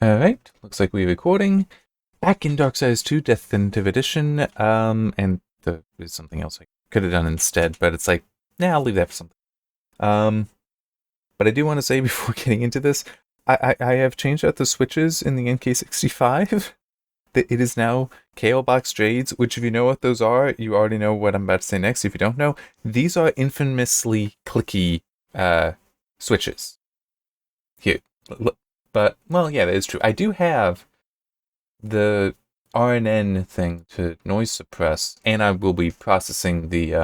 Alright, looks like we're recording. Back in Darksiders II Deathinitive Edition, and there is something else I could have done instead, but it's like, nah, I'll leave that for something. But I do want to say before getting into this, I have changed out the switches in the NK65. It is now KO Box Jades, which if you know what those are, you already know what I'm about to say next. If you don't know, these are infamously clicky switches. Here, look. But, well, yeah, that is true. I do have the RNN thing to noise suppress, and I will be processing the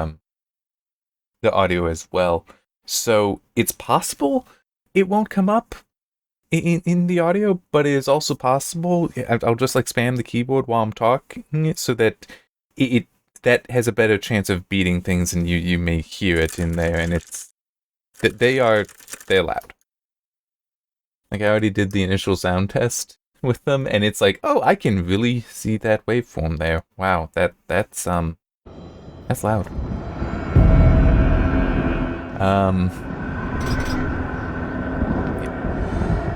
audio as well. So it's possible it won't come up in the audio, but it is also possible I'll just like spam the keyboard while I'm talking, so that that has a better chance of beating things, and you may hear it in there, and it's they're loud. Like, I already did the initial sound test with them, and it's like, oh, I can really see that waveform there. Wow, that's loud.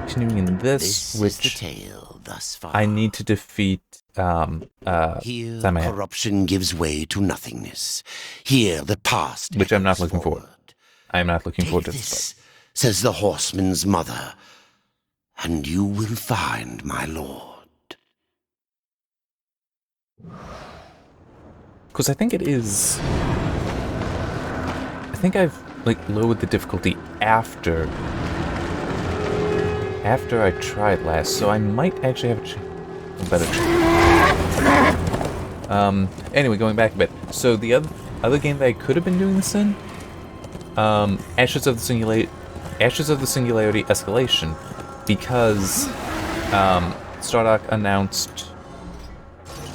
Continuing in this, which is the tale thus far. I need to defeat Here Samael, corruption gives way to nothingness. Here the past which I'm not echoes looking for. forward. I am not looking Take forward to this, this says the horseman's mother, and you will find my lord. because I think it is. I think I've like lowered the difficulty after I tried last, so I might actually have a better chance. Anyway, going back a bit. So the other game that I could have been doing this in, Ashes of the Singularity Escalation, because Stardock announced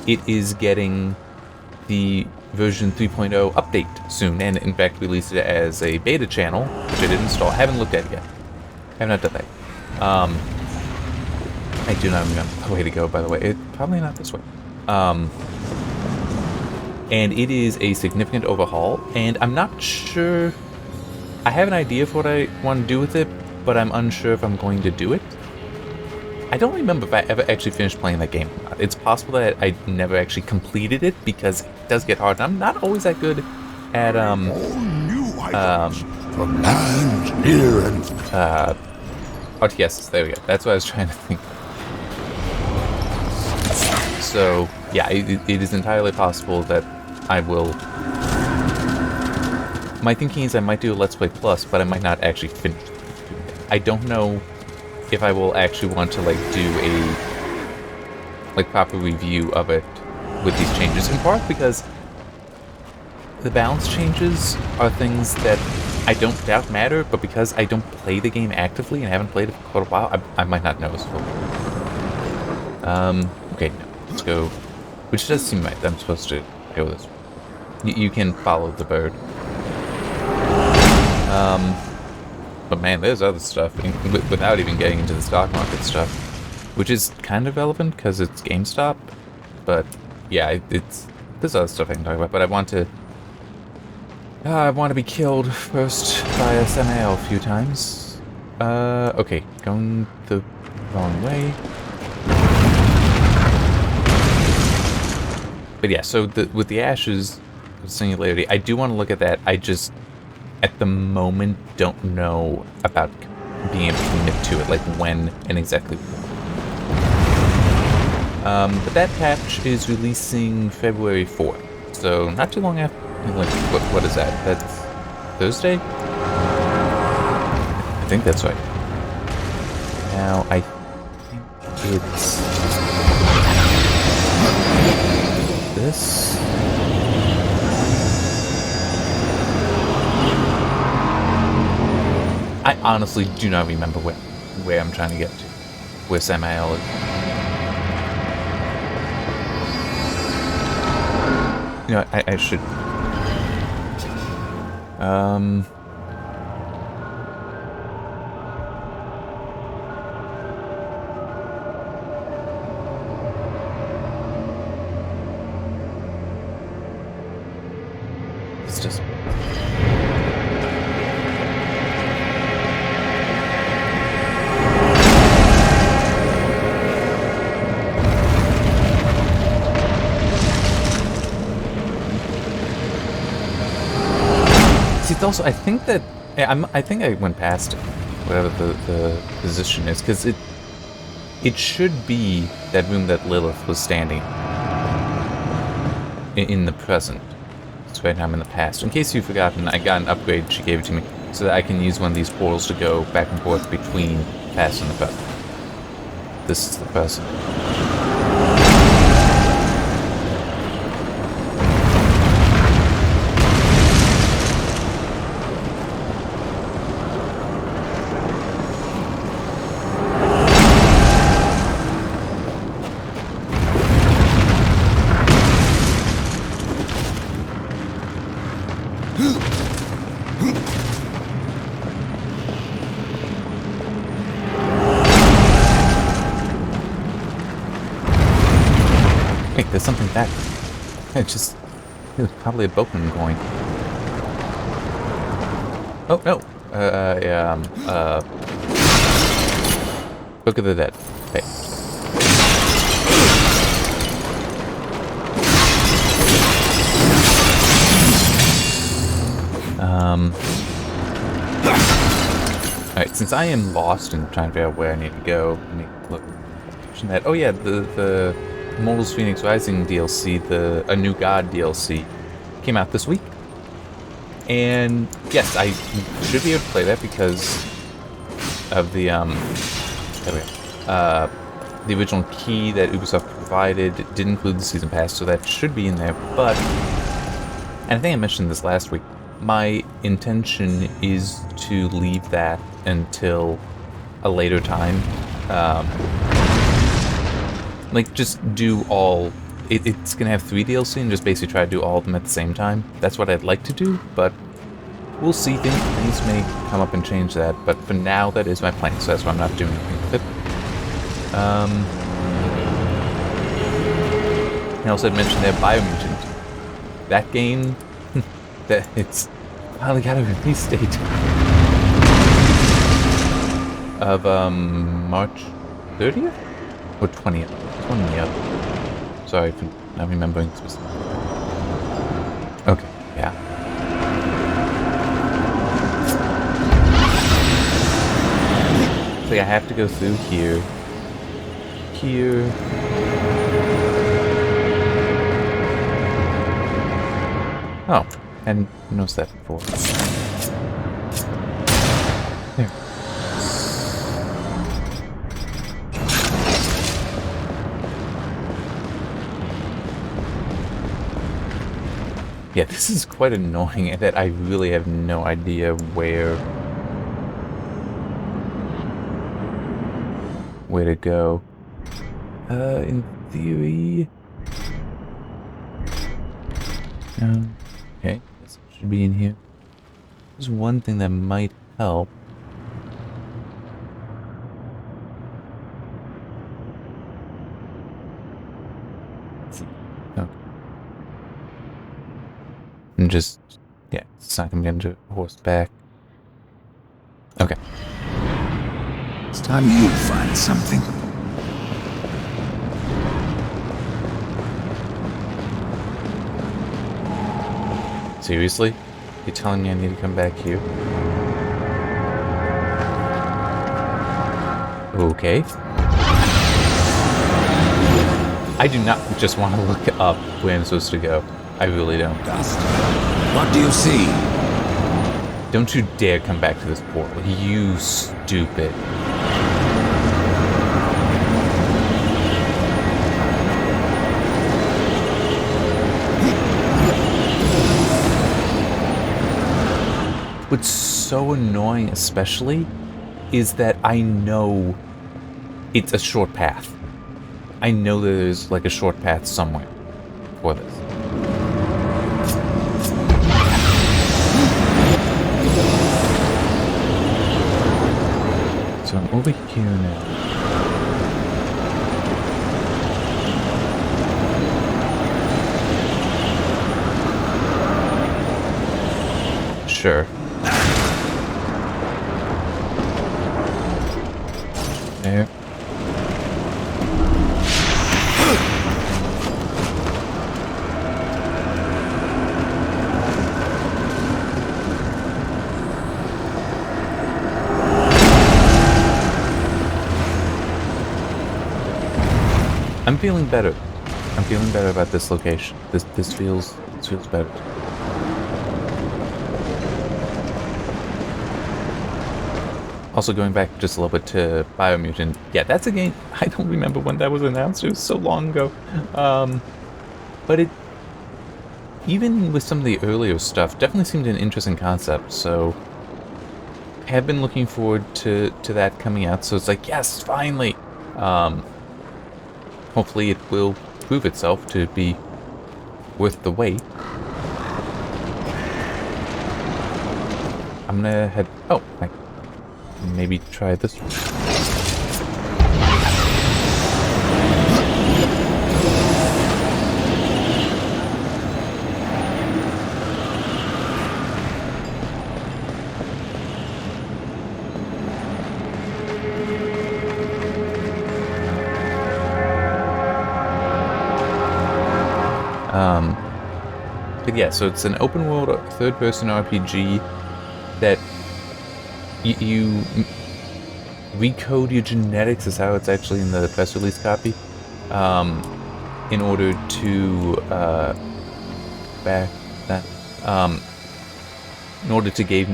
it is getting the version 3.0 update soon, and in fact released it as a beta channel, which I did install. I haven't looked at it yet. I have not done that. I do not remember the way to go, by the way. It's probably not this way. And it is a significant overhaul, and I'm not sure. I have an idea for what I want to do with it, but I'm unsure if I'm going to do it. I don't remember if I ever actually finished playing that game. It's possible that I never actually completed it, because it does get hard. I'm not always that good at from land near and RTSs. There we go. That's what I was trying to think. So yeah, it is entirely possible that I will. My thinking is I might do a Let's Play Plus, but I might not actually finish it. I don't know if I will actually want to like do a proper review of it with these changes, in part because the balance changes are things that I don't doubt matter, but because I don't play the game actively and haven't played it for quite a while, I might not notice. Okay, no, let's go. Which does seem right. I'm supposed to go this way. You can follow the bird. But man, there's other stuff, without even getting into the stock market stuff, which is kind of relevant because it's GameStop. But yeah, there's other stuff I can talk about. But I want to be killed first by a Samael a few times. Okay, going the wrong way. But yeah, so with the Ashes of Singularity, I do want to look at that. I just, at the moment, don't know about being able to commit to it, like when and exactly. But that patch is releasing February 4th, so not too long after. Like, what is that? That's Thursday? I think that's right. Now, I think it's this. I honestly do not remember where I'm trying to get to. Where Samael is. You know, I should. It's just. also, I think that I think I went past it, whatever the position is, because it should be that room that Lilith was standing in the present. So right now I'm in the past. In case you've forgotten, I got an upgrade. She gave it to me so that I can use one of these portals to go back and forth between past and the present. This is the present. Wait, there's something back. It was probably a Boatman coin. Oh, no. Book of the Dead. Hey. Alright, since I am lost and trying to figure out where I need to go, let me look. Oh yeah, the Immortals Phoenix Rising DLC, a New God DLC, came out this week. And yes, I should be able to play that because of the the original key that Ubisoft provided did include the season pass, so that should be in there. But, and I think I mentioned this last week, my intention is to leave that until a later time. Like, just do all... It's gonna have 3 DLC and just basically try to do all of them at the same time. That's what I'd like to do, but we'll see. Things may come up and change that, but for now, that is my plan, so that's why I'm not doing anything with it. I also had mentioned there Biomutant. That game, that it's finally got a release date of March 30th? Or 20th? 20th. Sorry for not remembering specifically. Okay, yeah. So yeah, I have to go through here. Here. Oh, hadn't noticed that before. There. Yeah, this is quite annoying in that I really have no idea where to go. In theory... okay, this should be in here. There's one thing that might help. Let's see. Okay. And just, yeah, it's not gonna be under horseback. Okay. It's time you find something. Seriously? You're telling me I need to come back here? Okay. I do not just want to look up where I'm supposed to go. I really don't. Dust. What do you see? Don't you dare come back to this portal, you stupid. What's so annoying especially is that I know it's a short path. I know there's like a short path somewhere for this. So I'm over here now. Sure. There. I'm feeling better. I'm feeling better about this location. This feels better. Also, going back just a little bit to Biomutant, yeah, that's a game, I don't remember when that was announced, it was so long ago. But it, even with some of the earlier stuff, definitely seemed an interesting concept, so I have been looking forward to that coming out, so it's like, yes, finally! Hopefully it will prove itself to be worth the wait. I'm gonna head, oh, I maybe try this one. But yeah, so it's an open world third-person RPG that you recode your genetics, is how it's actually in the press release copy, in order to in order to gain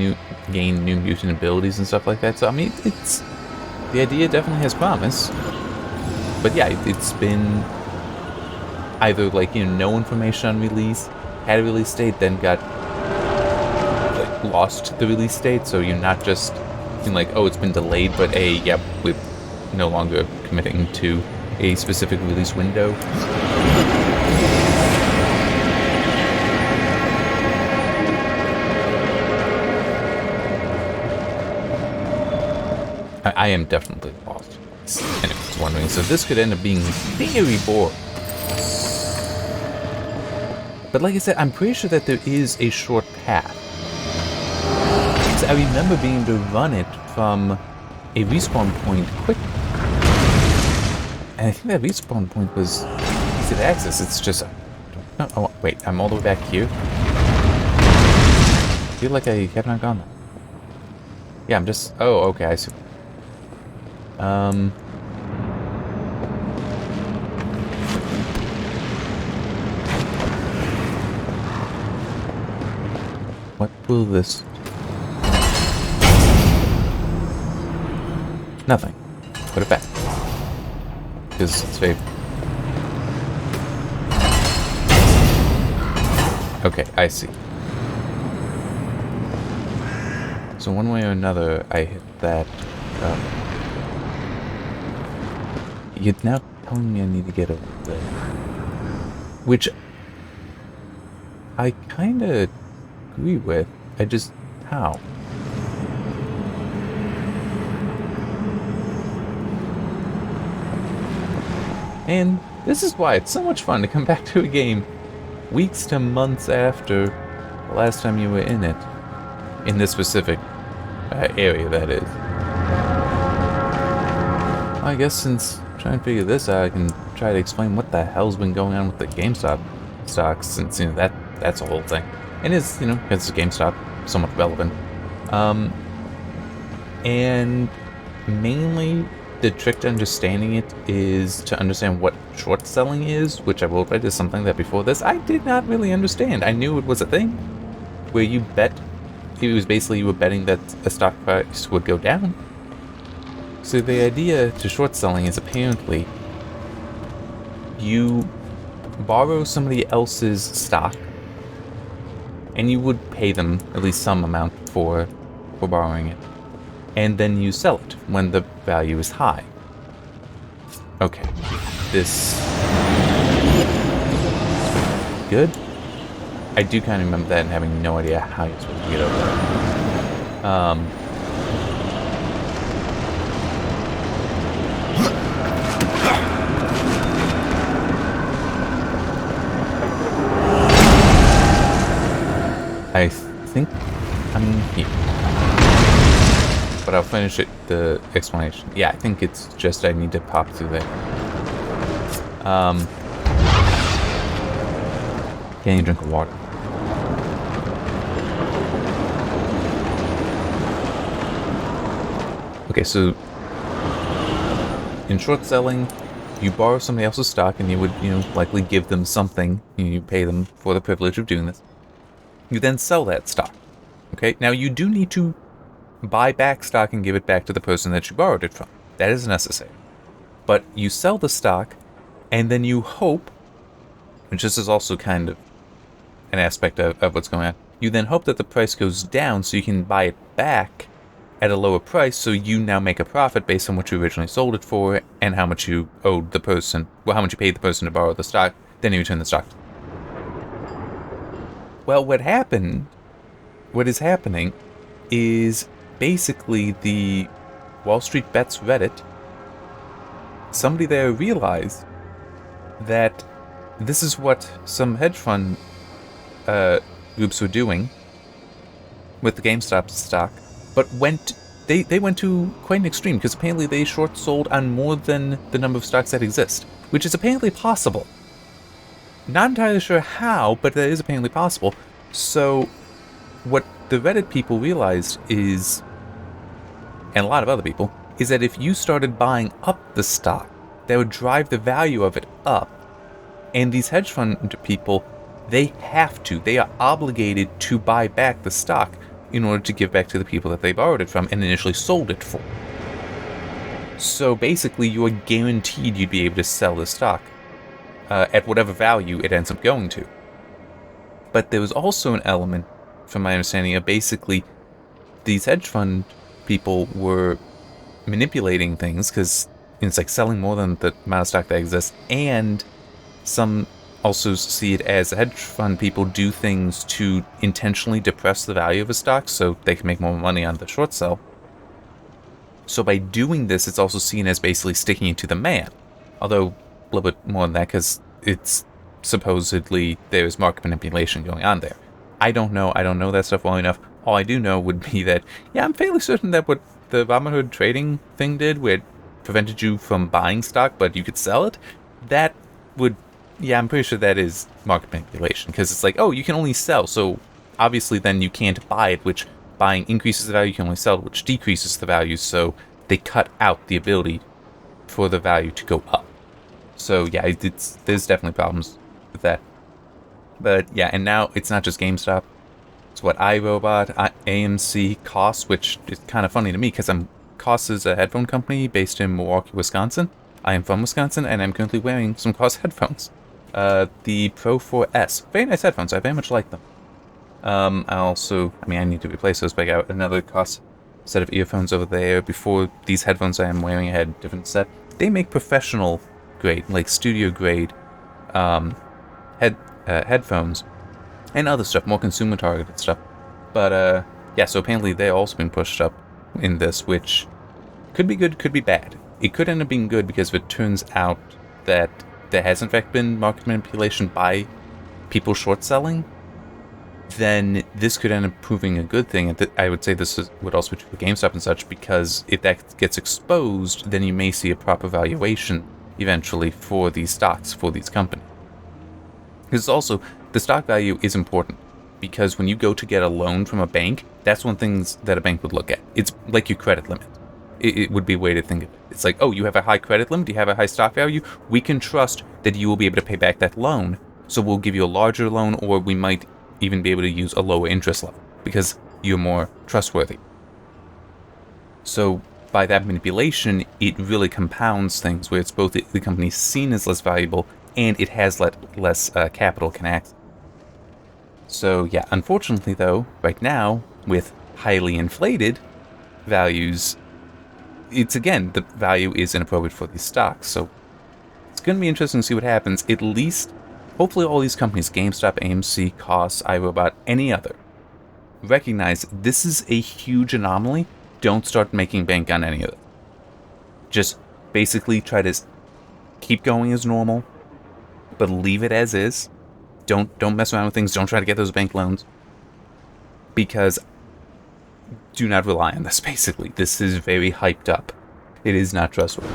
new mutant abilities and stuff like that. So I mean, it's the idea definitely has promise, but yeah, it's been either like, you know, no information on release, had a release date, then got like lost the release date, so you're not just being like, oh, it's been delayed, but yep, we're no longer committing to a specific release window. I am definitely lost. Anyone's wondering, so this could end up being very boring. But like I said, I'm pretty sure that there is a short path. So I remember being able to run it from a respawn point quickly. And I think that respawn point was easy to access. It's just... Oh, wait, I'm all the way back here? I feel like I have not gone there. Yeah, I'm just... Oh, okay, I see. What will this... Nothing. Put it back. Because it's very... Okay, I see. So one way or another, I hit that... You're now telling me I need to get over there. Which... I kinda... agree with. I just... How? And this is why it's so much fun to come back to a game weeks to months after the last time you were in it. In this specific area, that is. Well, I guess since trying to figure this out, I can try to explain what the hell's been going on with the GameStop stocks, since, you know, that's a whole thing. And it's, you know, because it's GameStop, somewhat relevant. And mainly the trick to understanding it is to understand what short selling is, which I will admit is something that before this I did not really understand. I knew it was a thing where you bet, it was basically you were betting that a stock price would go down. So the idea to short selling is apparently you borrow somebody else's stock, and you would pay them at least some amount for borrowing it, and then you sell it when the value is high. Okay, this... Good? I do kind of remember that and having no idea how you're supposed to get over that. I think I'm here. But I'll finish it, the explanation. Yeah, I think it's just I need to pop through there. Getting a drink of water. Okay, so in short selling, you borrow somebody else's stock, and you would, likely give them something. You pay them for the privilege of doing this. You then sell that stock. Okay? Now, you do need to buy back stock and give it back to the person that you borrowed it from. That is necessary. But you sell the stock, and then you hope, which this is also kind of an aspect of what's going on, you then hope that the price goes down so you can buy it back at a lower price, so you now make a profit based on what you originally sold it for and how much you owed the person, well, how much you paid the person to borrow the stock, then you return the stock. Well, what is happening is basically the Wall Street Bets Reddit, somebody there realized that this is what some hedge fund groups were doing with the GameStop stock, but they went to quite an extreme, because apparently they short sold on more than the number of stocks that exist, which is apparently possible. Not entirely sure how, but that is apparently possible. So what the Reddit people realized is, and a lot of other people, is that if you started buying up the stock, that would drive the value of it up. And these hedge fund people, they are obligated to buy back the stock in order to give back to the people that they borrowed it from and initially sold it for. So basically, you are guaranteed you'd be able to sell the stock at whatever value it ends up going to. But there was also an element, from my understanding, of basically these hedge fund people were manipulating things, because it's like selling more than the amount of stock that exists, and some also see it as hedge fund people do things to intentionally depress the value of a stock so they can make more money on the short sell. So by doing this, it's also seen as basically sticking it to the man. Although a little bit more than that, because it's supposedly there's market manipulation going on there. I don't know that stuff well enough. All I do know would be that, yeah, I'm fairly certain that what the Robinhood trading thing did, where it prevented you from buying stock but you could sell it, that would, yeah, I'm pretty sure that is market manipulation, because it's like, oh, you can only sell, so obviously then you can't buy it, which buying increases the value, you can only sell it, which decreases the value, so they cut out the ability for the value to go up. So yeah, there's definitely problems with that. But yeah, and now it's not just GameStop. It's what iRobot, AMC, KOS, which is kind of funny to me, because KOS is a headphone company based in Milwaukee, Wisconsin. I am from Wisconsin, and I'm currently wearing some KOS headphones. The Pro 4S. Very nice headphones. I very much like them. I need to replace those, but I got another KOS set of earphones over there. Before these headphones I am wearing, I had a different set. They make professional grade, like studio grade, headphones, and other stuff, more consumer targeted stuff. But, yeah, so apparently they're also being pushed up in this, which could be good, could be bad. It could end up being good, because if it turns out that there has in fact been market manipulation by people short selling, then this could end up proving a good thing. And I would say this would also be true for GameStop and such, because if that gets exposed, then you may see a proper valuation eventually for these stocks, for these companies. Because also, the stock value is important, because when you go to get a loan from a bank, that's one thing that a bank would look at. It's like your credit limit. It would be a way to think of it. It's like, oh, you have a high credit limit, you have a high stock value, we can trust that you will be able to pay back that loan, so we'll give you a larger loan, or we might even be able to use a lower interest level, because you're more trustworthy. So by that manipulation, it really compounds things, where it's both the company's seen as less valuable, and it has less capital can access. So yeah, unfortunately though, right now, with highly inflated values, it's again, the value is inappropriate for these stocks. So it's going to be interesting to see what happens. At least, hopefully all these companies, GameStop, AMC, KOS, iRobot, any other, recognize this is a huge anomaly. Don't start making bank on any of it. Just basically try to keep going as normal, but leave it as is. Don't mess around with things. Don't try to get those bank loans, because do not rely on this, basically. This is very hyped up. It is not trustworthy.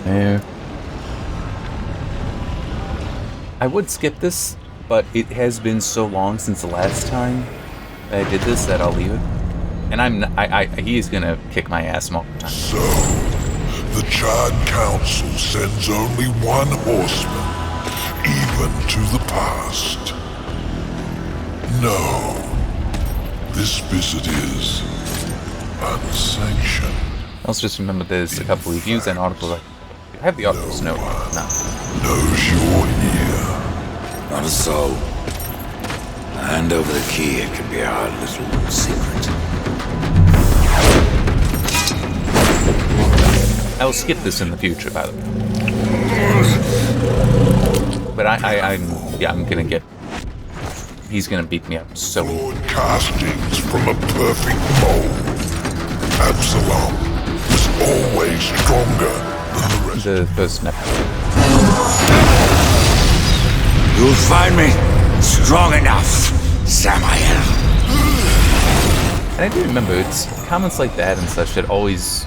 There. I would skip this, but it has been so long since the last time I did this that I'll leave it. And he is gonna kick my ass more time. So, the Chad Council sends only one horseman, even to the past. No, this visit is unsanctioned. Also, just remember there's a couple reviews and articles. I have the articles noted. No. Knows you're here. Not a soul. Hand over the key, it can be our little secret. I'll skip this in the future, by the way. But I'm gonna get. He's gonna beat me up so. Broadcastings from a perfect mold. Absalom was always stronger than the rest. The first episode. You'll find me strong enough, Samael. And I do remember it's comments like that and such that always.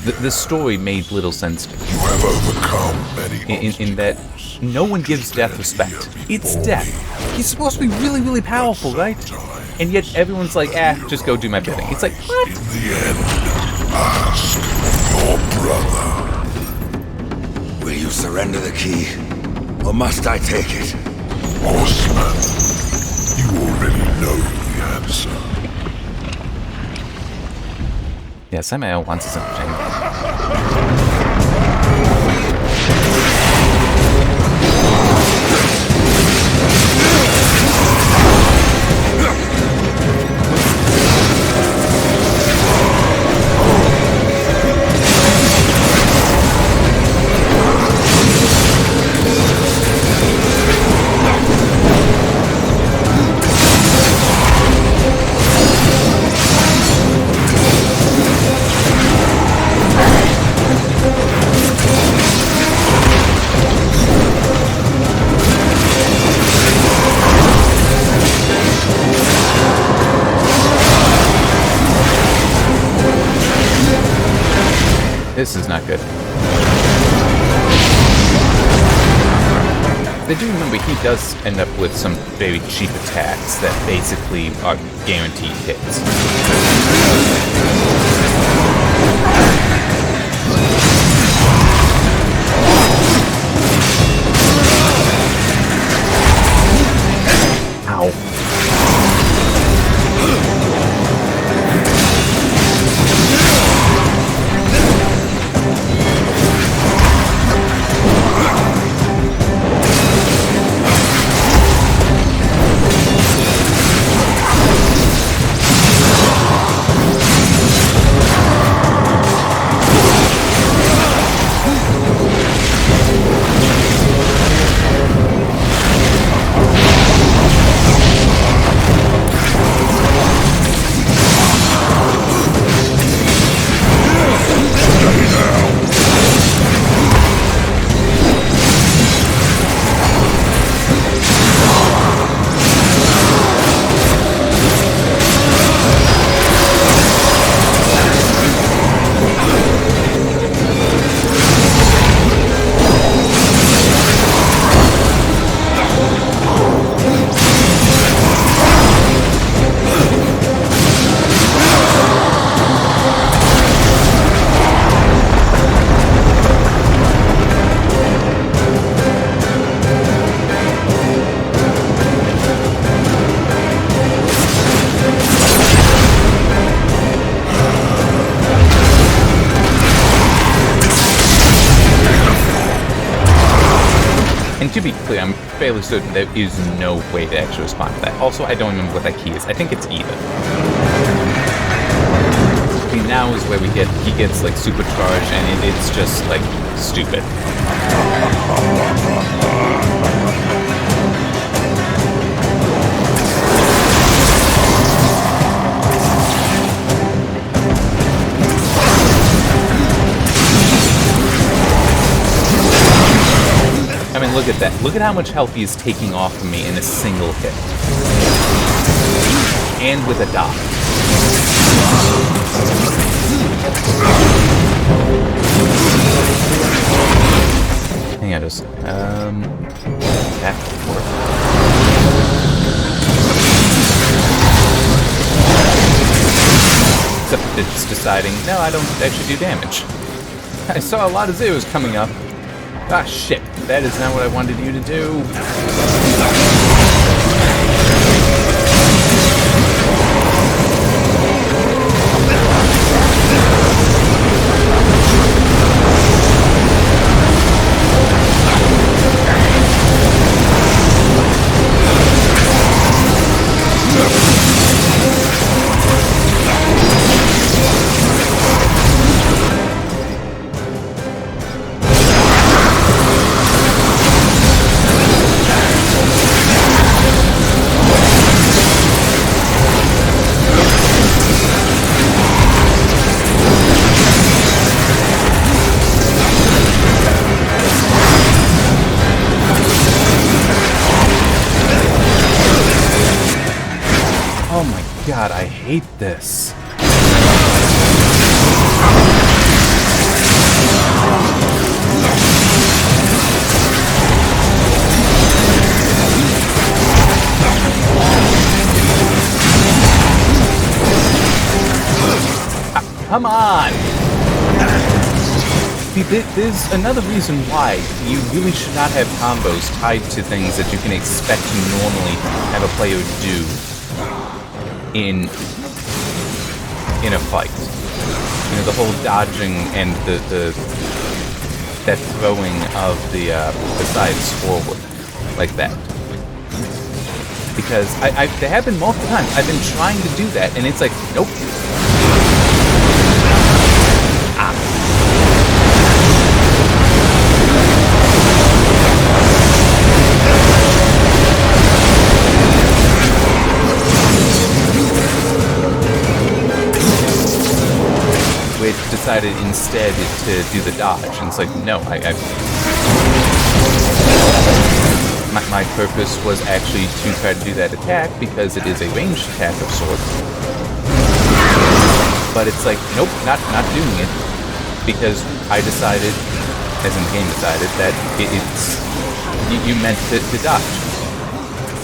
The story made little sense to me. You have overcome many In that no one gives Death respect. It's Death. He's supposed to be really, really powerful, right? And yet everyone's like, just go do my bidding. It's like, what? In the end, ask your brother. Will you surrender the key, or must I take it? Horseman, you already know the answer. Yeah, Samael wants his entertainment. This is not good. I do remember he does end up with some very cheap attacks that basically are guaranteed hits. Ow. And to be clear, I'm fairly certain there is no way to actually respond to that. Also, I don't remember what that key is. I think it's even. See, now is where he gets like supercharged, and it's just like stupid. I mean, look at that. Look at how much health he is taking off of me in a single hit. And with a dot. Hang on just that work. Except it's deciding, no, I don't actually do damage. I saw a lot of zeros coming up. Ah, shit. That is not what I wanted you to do. Oh my god, I hate this. Come on! See, there's another reason why you really should not have combos tied to things that you can expect to normally have a player do in a fight. You know, the whole dodging and that throwing of the sides forward like that. Because they have been multiple times. I've been trying to do that, and it's like, nope. Which decided instead to do the dodge, and it's like, no, my purpose was actually to try to do that attack because it is a ranged attack of sorts. But it's like, nope, not doing it because I decided, as in the game decided, that you meant to dodge.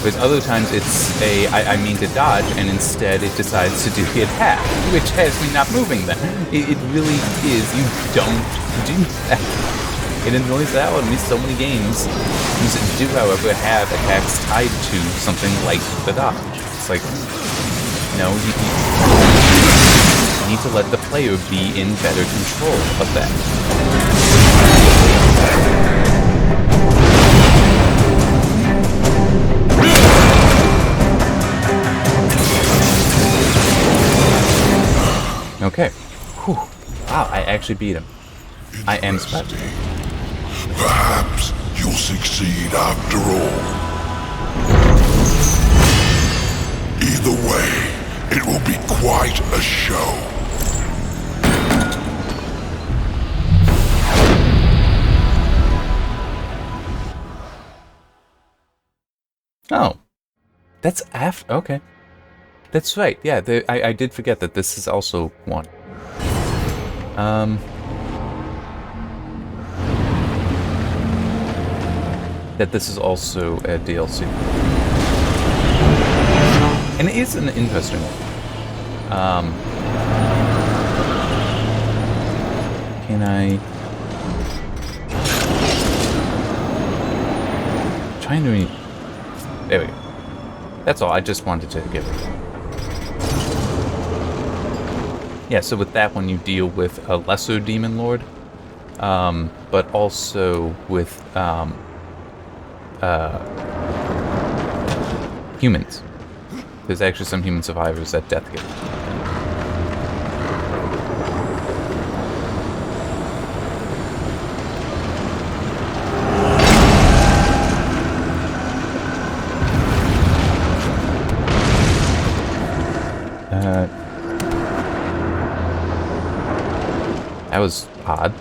Whereas other times it's I mean to dodge, and instead it decides to do the attack, which has me not moving then. It really is, you don't do that. It annoys the hell out of me. So many games do, however, have attacks tied to something like the dodge. It's like, no, you need to let the player be in better control of that. Okay. Whew. Wow, I actually beat him. I am surprised. Perhaps you'll succeed after all. Either way, it will be quite a show. Oh. That's after... Okay. That's right, yeah, I did forget that this is also one. That this is also a DLC. And it is an interesting one. Can I... Trying to... There we go. That's all, I just wanted to give it. Yeah, so with that one you deal with a lesser demon lord, but also with humans. There's actually some human survivors that death give. That was odd.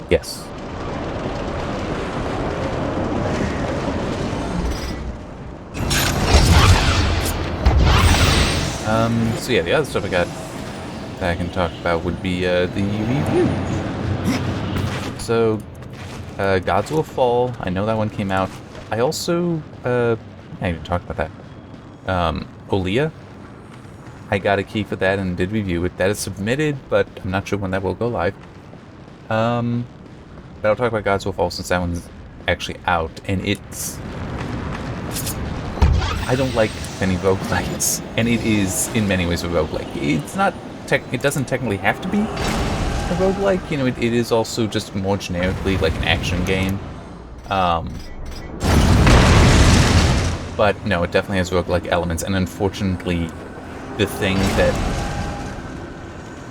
Yes. So yeah, the other stuff I got that I can talk about would be the review. So, Gods Will Fall. I know that one came out. I also, I didn't talk about that. Olia. I got a key for that and did review it. That is submitted, but I'm not sure when that will go live. But I'll talk about Gods Will Fall since that one's actually out, and it's... I don't like any roguelikes, and it is in many ways a roguelike. It's not it doesn't technically have to be a roguelike, you know, it is also just more generically like an action game. But no, it definitely has roguelike elements, and unfortunately the thing that...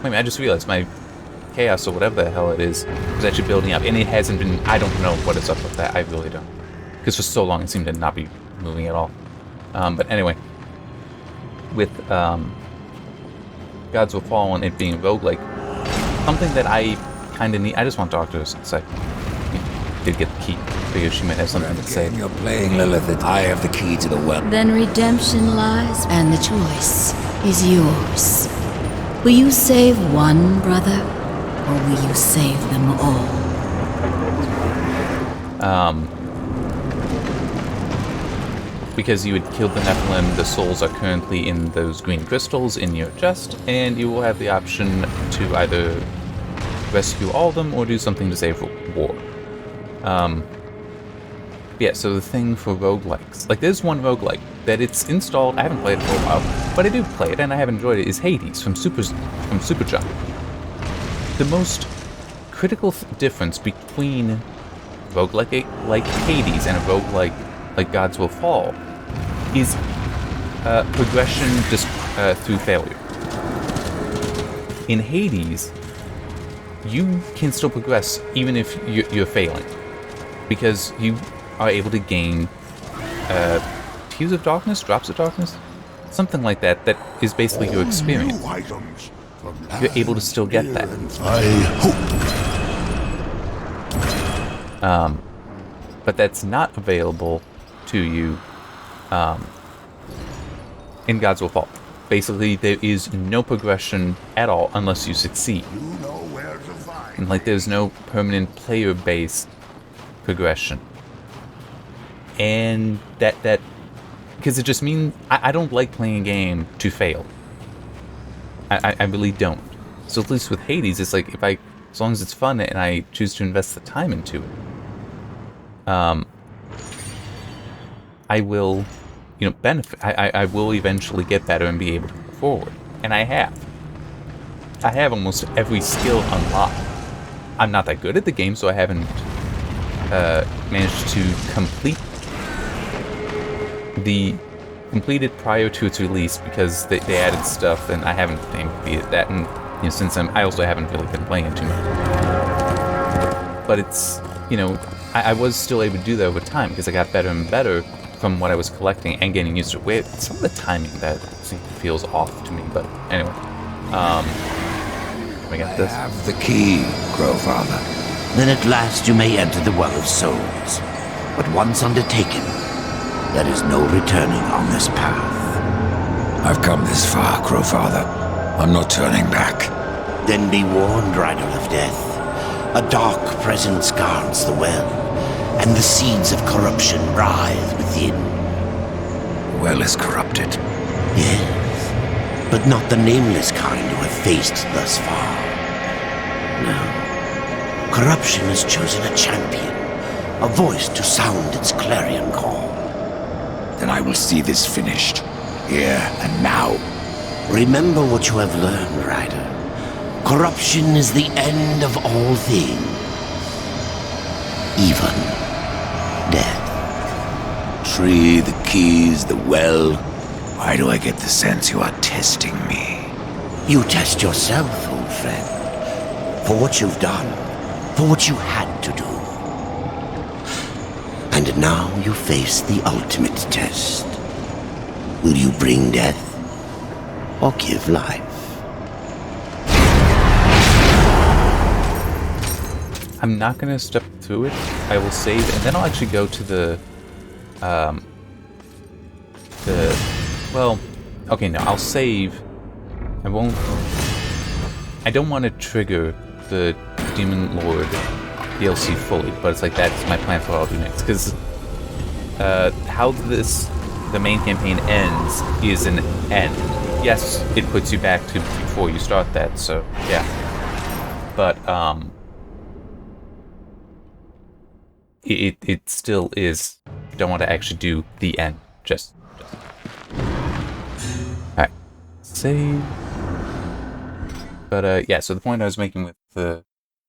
I mean, I just realized my chaos, or whatever the hell it is actually building up, and it hasn't been... I don't know what is up with that, I really don't. Because for so long it seemed to not be moving at all. But anyway, with Gods Will Fall and it being roguelike, something that I kind of need... I just want Doctor to say. Did get the key. Figure she might have something to say. You're playing, Lilith. I have the key to the well. Then redemption lies, and the choice is yours. Will you save one brother, or will you save them all? Because you had killed the Nephilim, the souls are currently in those green crystals in your chest, and you will have the option to either rescue all of them or do something to save war. Yeah, so the thing for roguelikes, like there's one roguelike that it's installed, I haven't played it for a while, but I do play it and I have enjoyed it, is Hades from Supergiant. The most critical difference between roguelike like Hades and a roguelike like Gods Will Fall is progression just through failure. In Hades, you can still progress even if you're failing, because you are able to gain Tears of Darkness, Drops of Darkness, something like that, that is basically your experience. You're able to still get that. But that's not available to you in Gods Will Fall. Basically, there is no progression at all unless you succeed. And like, there's no permanent player-based progression. And that because it just means I don't like playing a game to fail. I really don't. So at least with Hades, it's like, as long as it's fun and I choose to invest the time into it, I will, you know, benefit. I will eventually get better and be able to move forward. And I have almost every skill unlocked. I'm not that good at the game, so I haven't managed to complete it prior to its release, because they added stuff and I haven't been able to beat that, and you know, since I also haven't really been playing it too much. But it's, you know, I was still able to do that over time because I got better and better from what I was collecting and getting used to it. Some of the timing that feels off to me, but anyway. We got this. I have the key, Crowfather. Then at last you may enter the Well of Souls. But once undertaken, there is no returning on this path. I've come this far, Crowfather. I'm not turning back. Then be warned, Rider of Death. A dark presence guards the well, and the seeds of corruption writhe within. The well is corrupted. Yes, but not the nameless kind who have faced thus far. No. Corruption has chosen a champion, a voice to sound its clarion call. Then I will see this finished, here and now. Remember what you have learned, Rider. Corruption is the end of all things. Even death. Tree, the keys, the well. Why do I get the sense you are testing me? You test yourself, old friend. For what you've done. For what you had to do. And now you face the ultimate test. Will you bring death? Or give life? I'm not going to step through it. I will save, and then I'll actually go to well, okay, no, I'll save. I don't want to trigger the Demon Lord DLC fully, but it's like, that's my plan for what I'll do next. Because how this the main campaign ends is an end. Yes, it puts you back to before you start that, so yeah. But it still is. You don't want to actually do the end. Just. Alright. Save. But yeah, so the point I was making with the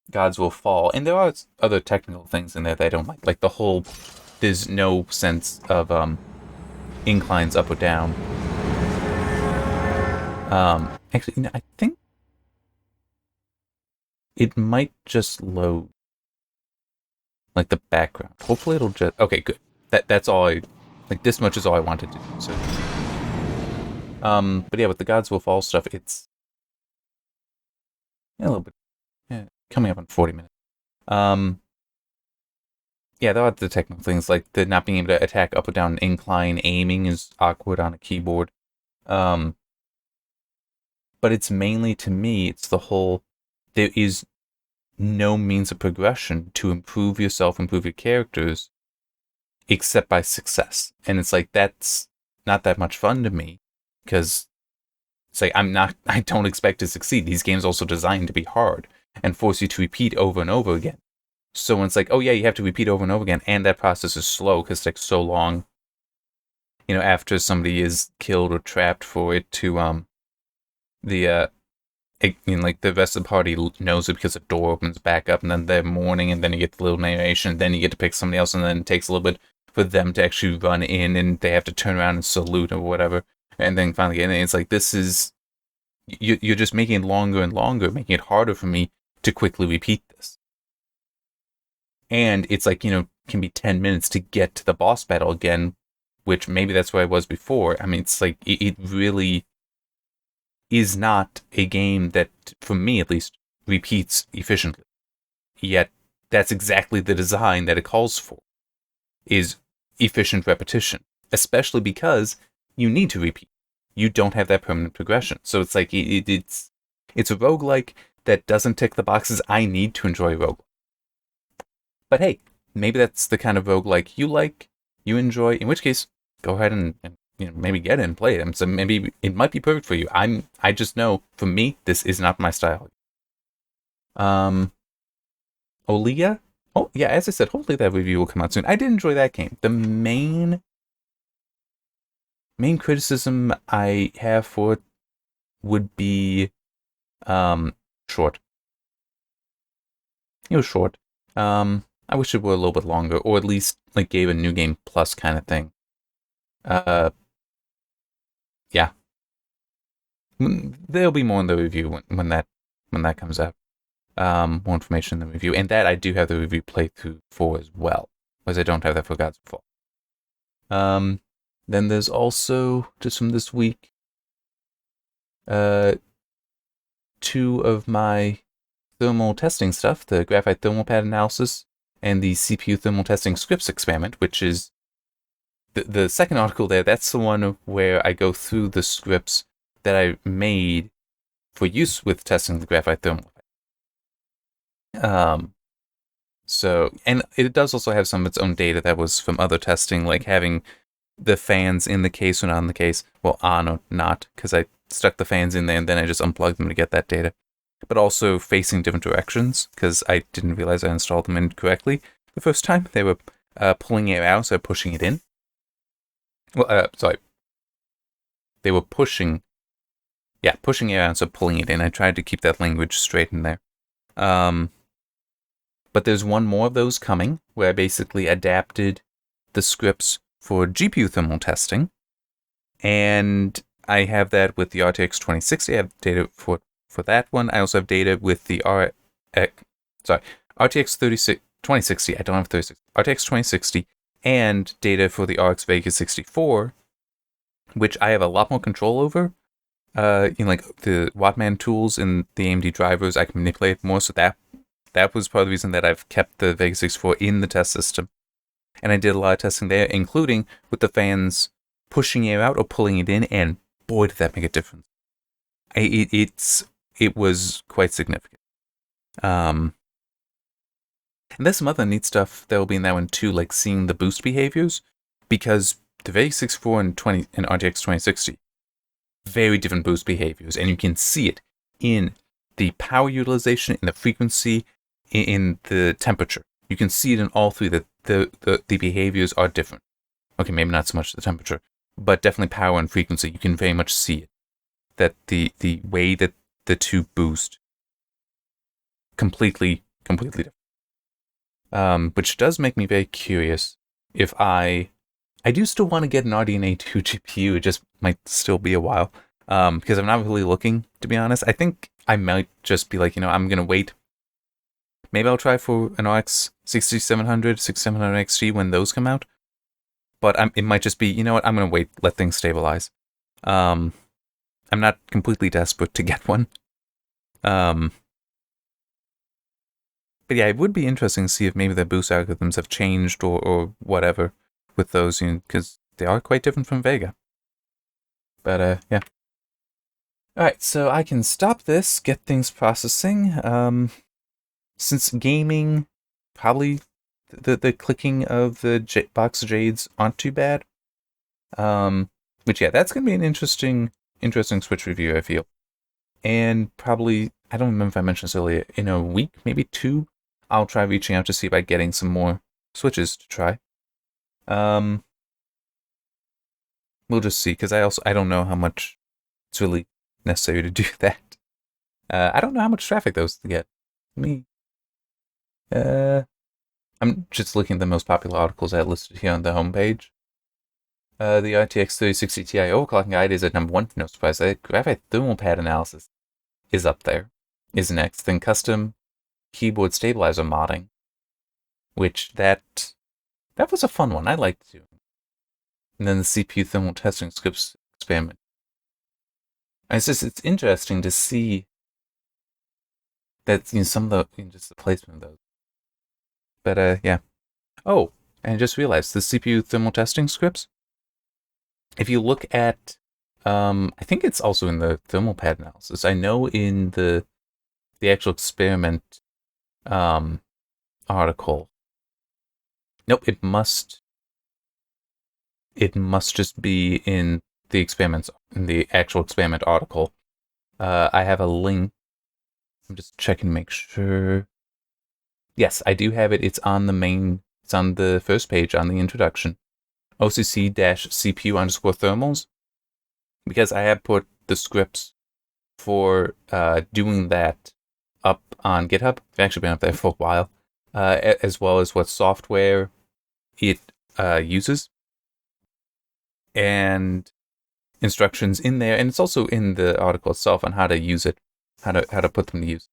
Gods Will Fall, and there are other technical things in there that I don't like the whole, there's no sense of inclines up or down. Actually, I think it might just load like the background. Hopefully it'll just, okay, good. That's all this much is all I wanted to do. So, but yeah, with the Gods Will Fall stuff, it's a little bit, coming up on 40 minutes. Yeah, there are the technical things, like the not being able to attack up or down incline aiming is awkward on a keyboard. But it's mainly, to me, it's the whole, there is no means of progression to improve yourself, improve your characters, except by success. And it's like, that's not that much fun to me, because it's like, I don't expect to succeed. These games are also designed to be hard and force you to repeat over and over again. So when it's like, oh yeah, you have to repeat over and over again, and that process is slow because it takes so long, after somebody is killed or trapped, for it to, the rest of the party knows it because the door opens back up, and then they're mourning, and then you get the little narration, and then you get to pick somebody else, and then it takes a little bit for them to actually run in, and they have to turn around and salute or whatever, and then finally get in. It's like, this is, you're just making it longer and longer, making it harder for me to quickly repeat this. And it's like, can be 10 minutes to get to the boss battle again, which maybe that's where I was before. I mean, it's like, it really is not a game that, for me at least, repeats efficiently. Yet, that's exactly the design that it calls for, is efficient repetition. Especially because you need to repeat. You don't have that permanent progression. So it's like, it's a roguelike that doesn't tick the boxes I need to enjoy roguelike. But hey, maybe that's the kind of roguelike you enjoy, in which case, go ahead and maybe get it and play it. So maybe it might be perfect for you. I just know, for me, this is not my style. Olia? Oh, yeah, as I said, hopefully that review will come out soon. I did enjoy that game. The main criticism I have for it would be short. It was short. I wish it were a little bit longer, or at least gave a New Game Plus kind of thing. Yeah. There'll be more in the review when that comes out. More information in the review, and that I do have the review playthrough for as well, because I don't have that for Gods Will Fall. Then there's also, just from this week, 2 of my thermal testing stuff, the graphite thermal pad analysis and the CPU thermal testing scripts experiment, which is the second article there. That's the one where I go through the scripts that I made for use with testing the graphite thermal pad. So, and it does also have some of its own data that was from other testing, like having the fans in the case or not in the case. Well, on or not, because I stuck the fans in there and then I just unplugged them to get that data. But also facing different directions, because I didn't realize I installed them incorrectly the first time. They were pulling air out, so pushing it in. Well, sorry. They were pushing air out, so pulling it in. I tried to keep that language straight in there. But there's one more of those coming, where I basically adapted the scripts for GPU thermal testing. And I have that with the RTX 2060. I have data for that one. I also have data with the RTX 2060. I don't have 36. RTX 2060 and data for the RX Vega 64, which I have a lot more control over. The Wattman tools and the AMD drivers, I can manipulate more. So that was part of the reason that I've kept the Vega 64 in the test system. And I did a lot of testing there, including with the fans pushing air out or pulling it in, and boy, did that make a difference. It was quite significant. And there's some other neat stuff that will be in that one too, like seeing the boost behaviors, because the Vega 64 and RTX 2060, very different boost behaviors, and you can see it in the power utilization, in the frequency, in the temperature. You can see it in all three that the behaviors are different. Okay, maybe not so much the temperature, but definitely power and frequency. You can very much see it. That the way that the two boost completely different. Which does make me very curious if I do still want to get an RDNA 2 GPU. It just might still be a while. Because I'm not really looking, to be honest. I think I might just be like, I'm going to wait. Maybe I'll try for an RX 6700, 6700 XT when those come out. But it might just be, I'm going to wait, let things stabilize. I'm not completely desperate to get one. But yeah, it would be interesting to see if maybe the boost algorithms have changed or whatever with those, because they are quite different from Vega. But yeah. Alright, so I can stop this, get things processing. Since gaming, probably the clicking of the box of jades aren't too bad. Which yeah, that's gonna be an interesting Switch review, I feel. And probably, I don't remember if I mentioned this earlier, in a week, maybe 2, I'll try reaching out to see about getting some more Switches to try. We'll just see, because I don't know how much it's really necessary to do that. I don't know how much traffic those to get. I'm just looking at the most popular articles I listed here on the homepage. The RTX 3060 Ti overclocking guide is at number 1. No surprise. Graphite thermal pad analysis is up there. Is next. Then custom keyboard stabilizer modding, which that was a fun one. I liked it. And then the CPU thermal testing scripts experiment. And it's interesting to see that some of the just the placement of those. But yeah. Oh, and I just realized the CPU thermal testing scripts. If you look at, I think it's also in the thermal pad analysis. I know in the actual experiment article. Nope, it must just be in the experiments, in the actual experiment article. I have a link. I'm just checking to make sure. Yes, I do have it. It's on the first page on the introduction. OCC-CPU_thermals. Because I have put the scripts for doing that up on GitHub. I've actually been up there for a while. As well as what software it uses. And instructions in there. And it's also in the article itself on how to use it. How to put them to use.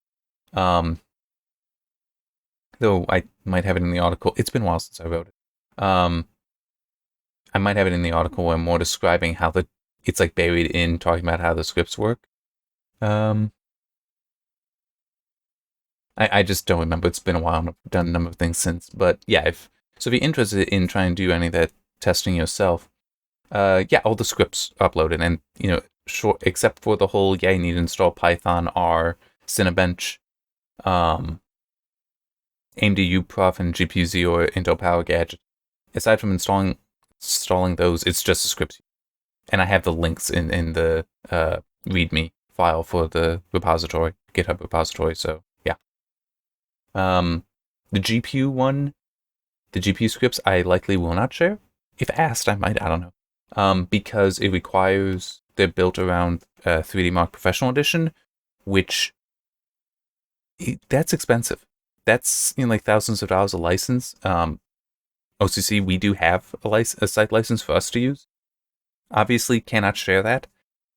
Though I might have it in the article. It's been a while since I wrote it. I might have it in the article where I'm more describing how it's like buried in talking about how the scripts work. I just don't remember. It's been a while and I've done a number of things since. But yeah, if you're interested in trying to do any of that testing yourself, yeah, all the scripts uploaded. And, short, except for the whole, you need to install Python, R, Cinebench, AMD UProf, and GPU-Z or Intel Power Gadget. Aside from installing those, it's just the scripts. And I have the links in the README file for the repository, GitHub repository, so yeah. The GPU one, the GPU scripts, I likely will not share. If asked, I might, I don't know. Because it requires, they're built around 3D Mark Professional Edition, which, that's expensive. That's like thousands of dollars a license. OCC, we do have a site license for us to use. Obviously, cannot share that,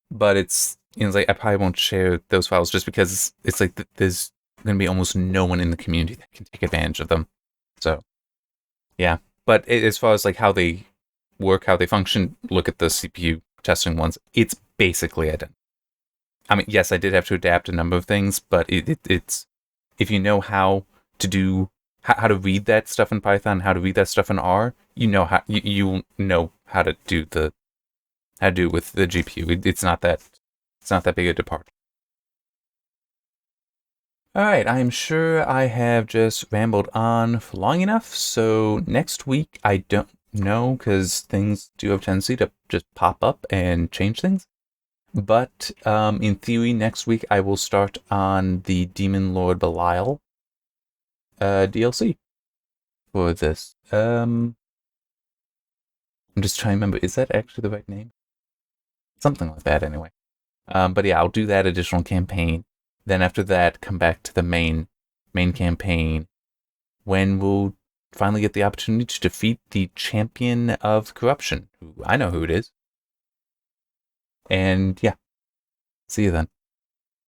but it's like I probably won't share those files just because it's like there's going to be almost no one in the community that can take advantage of them. So, yeah. But as far as like how they work, how they function, look at the CPU testing ones. It's basically identical. I mean, yes, I did have to adapt a number of things, but it's if you know how to do how to read that stuff in Python, how to read that stuff in R, you know how you know how to do with the GPU. It's not that big a departure. Alright, I'm sure I have just rambled on for long enough, so next week, know, because things do have a tendency to just pop up and change things. But in theory, next week I will start on the Demon Lord Belial DLC for this. I'm just trying to remember, is that actually the right name? Something like that, anyway. But yeah, I'll do that additional campaign. Then after that, come back to the main campaign, when we'll finally get the opportunity to defeat the champion of corruption. I know who it is. And yeah, see you then.